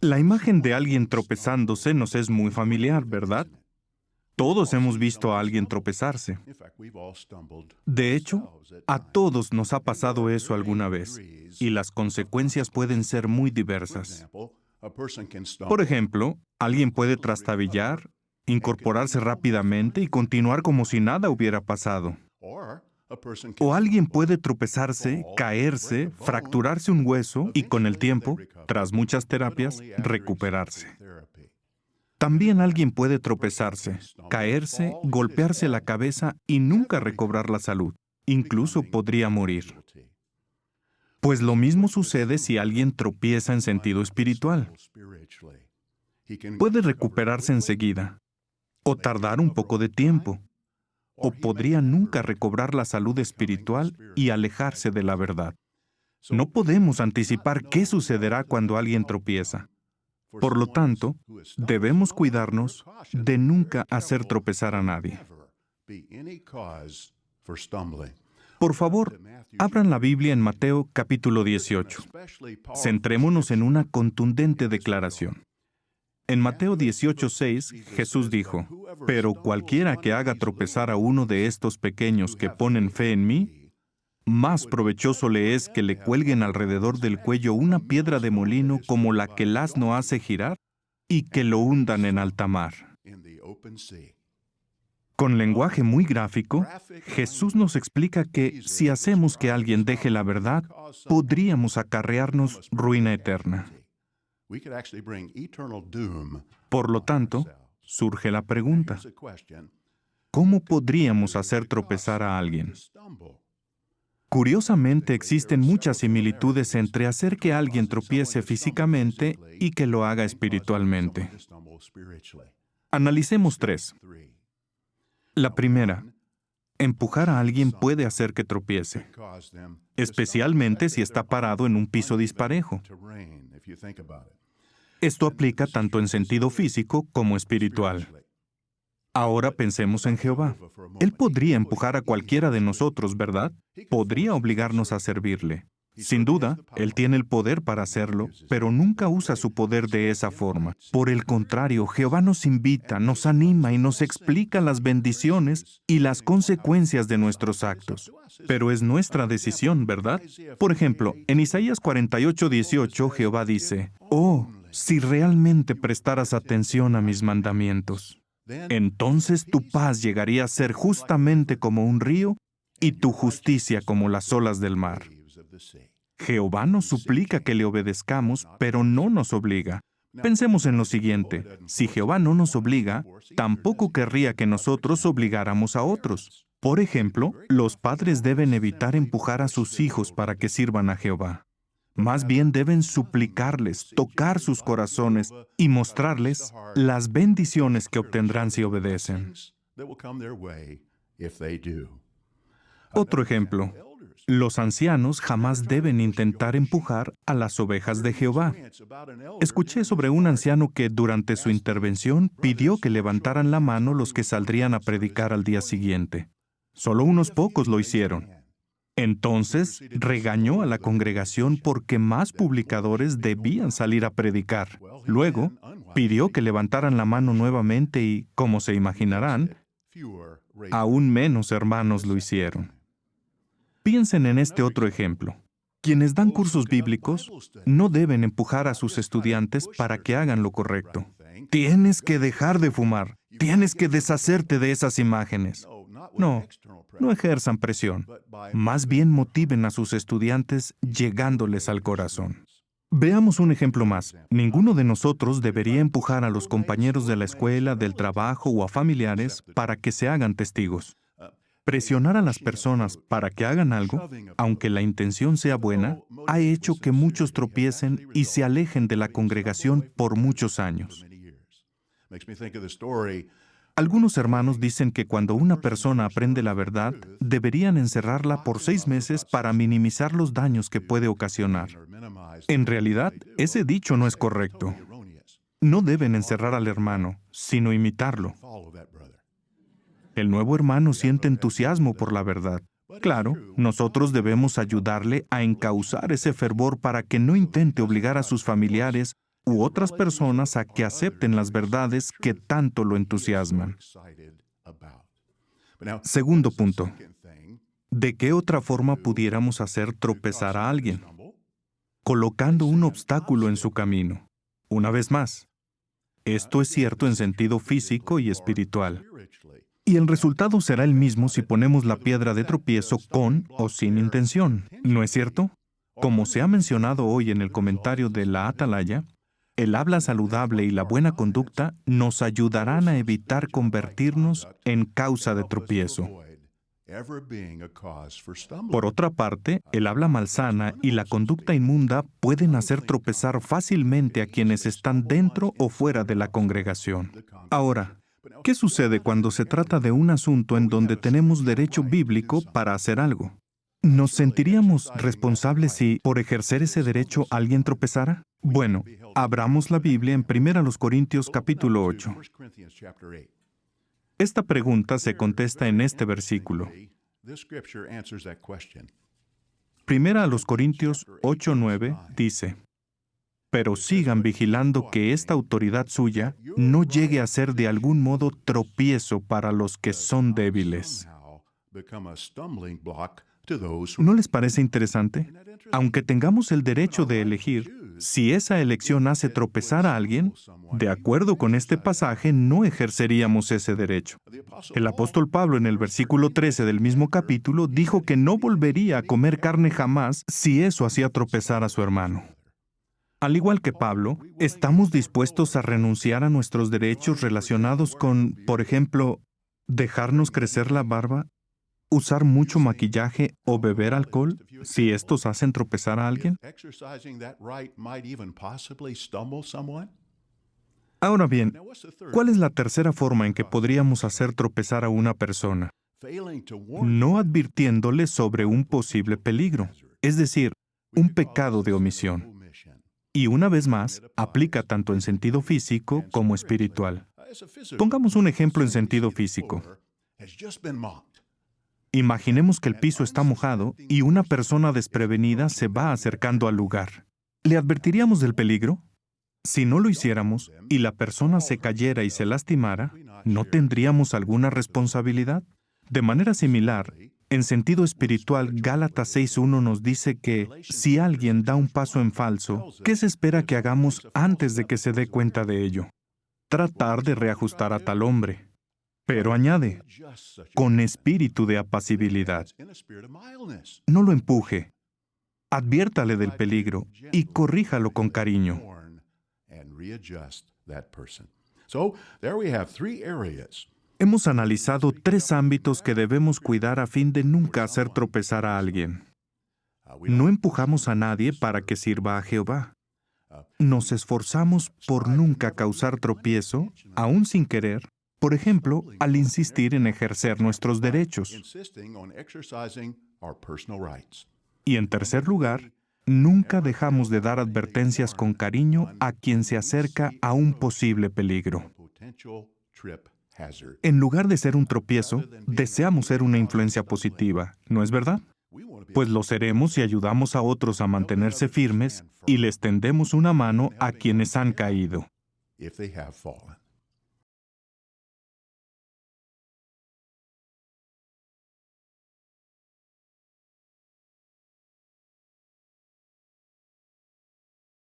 La imagen de alguien tropezándose nos es muy familiar, ¿verdad? Todos hemos visto a alguien tropezarse. De hecho, a todos nos ha pasado eso alguna vez, y las consecuencias pueden ser muy diversas. Por ejemplo, alguien puede trastabillar, incorporarse rápidamente y continuar como si nada hubiera pasado. O alguien puede tropezarse, caerse, fracturarse un hueso y con el tiempo, tras muchas terapias, recuperarse. También alguien puede tropezarse, caerse, golpearse la cabeza y nunca recobrar la salud. Incluso podría morir. Pues lo mismo sucede si alguien tropieza en sentido espiritual. Puede recuperarse enseguida, o tardar un poco de tiempo, o podría nunca recobrar la salud espiritual y alejarse de la verdad. No podemos anticipar qué sucederá cuando alguien tropieza. Por lo tanto, debemos cuidarnos de nunca hacer tropezar a nadie. Por favor, abran la Biblia en Mateo capítulo 18. Centrémonos en una contundente declaración. En Mateo 18:6, Jesús dijo: «Pero cualquiera que haga tropezar a uno de estos pequeños que ponen fe en mí, más provechoso le es que le cuelguen alrededor del cuello una piedra de molino como la que el asno hace girar y que lo hundan en alta mar». Con lenguaje muy gráfico, Jesús nos explica que si hacemos que alguien deje la verdad, podríamos acarrearnos ruina eterna. Por lo tanto, surge la pregunta: ¿cómo podríamos hacer tropezar a alguien? Curiosamente, existen muchas similitudes entre hacer que alguien tropiece físicamente y que lo haga espiritualmente. Analicemos 3. La primera, empujar a alguien puede hacer que tropiece, especialmente si está parado en un piso disparejo. Esto aplica tanto en sentido físico como espiritual. Ahora pensemos en Jehová. Él podría empujar a cualquiera de nosotros, ¿verdad? Podría obligarnos a servirle. Sin duda, Él tiene el poder para hacerlo, pero nunca usa su poder de esa forma. Por el contrario, Jehová nos invita, nos anima y nos explica las bendiciones y las consecuencias de nuestros actos. Pero es nuestra decisión, ¿verdad? Por ejemplo, en Isaías 48:18, Jehová dice: «Oh, si realmente prestaras atención a mis mandamientos, entonces tu paz llegaría a ser justamente como un río y tu justicia como las olas del mar». Jehová nos suplica que le obedezcamos, pero no nos obliga. Pensemos en lo siguiente: si Jehová no nos obliga, tampoco querría que nosotros obligáramos a otros. Por ejemplo, los padres deben evitar empujar a sus hijos para que sirvan a Jehová. Más bien deben suplicarles, tocar sus corazones y mostrarles las bendiciones que obtendrán si obedecen. Otro ejemplo: los ancianos jamás deben intentar empujar a las ovejas de Jehová. Escuché sobre un anciano que durante su intervención pidió que levantaran la mano los que saldrían a predicar al día siguiente. Solo unos pocos lo hicieron. Entonces regañó a la congregación porque más publicadores debían salir a predicar. Luego, pidió que levantaran la mano nuevamente y, como se imaginarán, aún menos hermanos lo hicieron. Piensen en este otro ejemplo. Quienes dan cursos bíblicos no deben empujar a sus estudiantes para que hagan lo correcto. Tienes que dejar de fumar. Tienes que deshacerte de esas imágenes. No, no ejerzan presión. Más bien motiven a sus estudiantes llegándoles al corazón. Veamos un ejemplo más. Ninguno de nosotros debería empujar a los compañeros de la escuela, del trabajo o a familiares para que se hagan testigos. Presionar a las personas para que hagan algo, aunque la intención sea buena, ha hecho que muchos tropiecen y se alejen de la congregación por muchos años. Algunos hermanos dicen que cuando una persona aprende la verdad, deberían encerrarla por 6 meses para minimizar los daños que puede ocasionar. En realidad, ese dicho no es correcto. No deben encerrar al hermano, sino imitarlo. El nuevo hermano siente entusiasmo por la verdad, Claro, nosotros debemos ayudarle a encauzar ese fervor para que no intente obligar a sus familiares u otras personas a que acepten las verdades que tanto lo entusiasman. Segundo punto. ¿De qué otra forma pudiéramos hacer tropezar a alguien? Colocando un obstáculo en su camino. Una vez más, esto es cierto en sentido físico y espiritual. Y el resultado será el mismo si ponemos la piedra de tropiezo con o sin intención, ¿no es cierto? Como se ha mencionado hoy en el comentario de la Atalaya, el habla saludable y la buena conducta nos ayudarán a evitar convertirnos en causa de tropiezo. Por otra parte, el habla malsana y la conducta inmunda pueden hacer tropezar fácilmente a quienes están dentro o fuera de la congregación. Ahora, ¿qué sucede cuando se trata de un asunto en donde tenemos derecho bíblico para hacer algo? ¿Nos sentiríamos responsables si, por ejercer ese derecho, alguien tropezara? Bueno, abramos la Biblia en 1 Corintios capítulo 8. Esta pregunta se contesta en este versículo. 1 Corintios 8:9 dice: Pero sigan vigilando que esta autoridad suya no llegue a ser de algún modo tropiezo para los que son débiles. ¿No les parece interesante? Aunque tengamos el derecho de elegir, si esa elección hace tropezar a alguien, de acuerdo con este pasaje, no ejerceríamos ese derecho. El apóstol Pablo en el versículo 13 del mismo capítulo dijo que no volvería a comer carne jamás si eso hacía tropezar a su hermano. Al igual que Pablo, ¿estamos dispuestos a renunciar a nuestros derechos relacionados con, por ejemplo, dejarnos crecer la barba, usar mucho maquillaje o beber alcohol si estos hacen tropezar a alguien? Ahora bien, ¿cuál es la tercera forma en que podríamos hacer tropezar a una persona? No advirtiéndole sobre un posible peligro, es decir, un pecado de omisión. Y una vez más, aplica tanto en sentido físico como espiritual. Pongamos un ejemplo en sentido físico. Imaginemos que el piso está mojado y una persona desprevenida se va acercando al lugar. ¿Le advertiríamos del peligro? Si no lo hiciéramos y la persona se cayera y se lastimara, ¿no tendríamos alguna responsabilidad? De manera similar, en sentido espiritual, Gálatas 6:1 nos dice que si alguien da un paso en falso, ¿qué se espera que hagamos antes de que se dé cuenta de ello? Tratar de reajustar a tal hombre. Pero añade, con espíritu de apacibilidad. No lo empuje. Adviértale del peligro y corríjalo con cariño. Hemos analizado 3 ámbitos que debemos cuidar a fin de nunca hacer tropezar a alguien. No empujamos a nadie para que sirva a Jehová. Nos esforzamos por nunca causar tropiezo, aún sin querer, por ejemplo, al insistir en ejercer nuestros derechos. Y en tercer lugar, nunca dejamos de dar advertencias con cariño a quien se acerca a un posible peligro. En lugar de ser un tropiezo, deseamos ser una influencia positiva, ¿no es verdad? Pues lo seremos si ayudamos a otros a mantenerse firmes y les tendemos una mano a quienes han caído.